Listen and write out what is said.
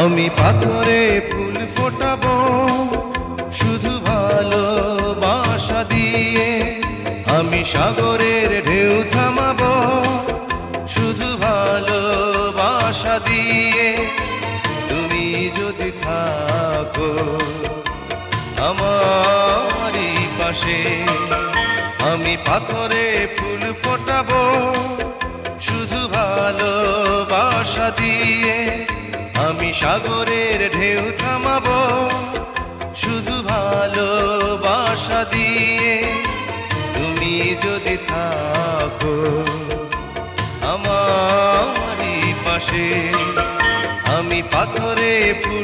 আমি পাথরে ফুল ফোটাবো শুধু ভালোবাসা দিয়ে, আমি সাগরের ঢেউ থামাবো শুধু ভালোবাসা দিয়ে। তুমি যদি থাকো আমারই পাশে, আমি পাথরে ফুল ফোটাবো শুধু ভালোবাসা দিয়ে, আমি সাগরের ঢেউ থামাবো শুধু ভালোবাসা দিয়ে। তুমি যদি থাকো আমারই পাশে, আমি পাথরে ফুল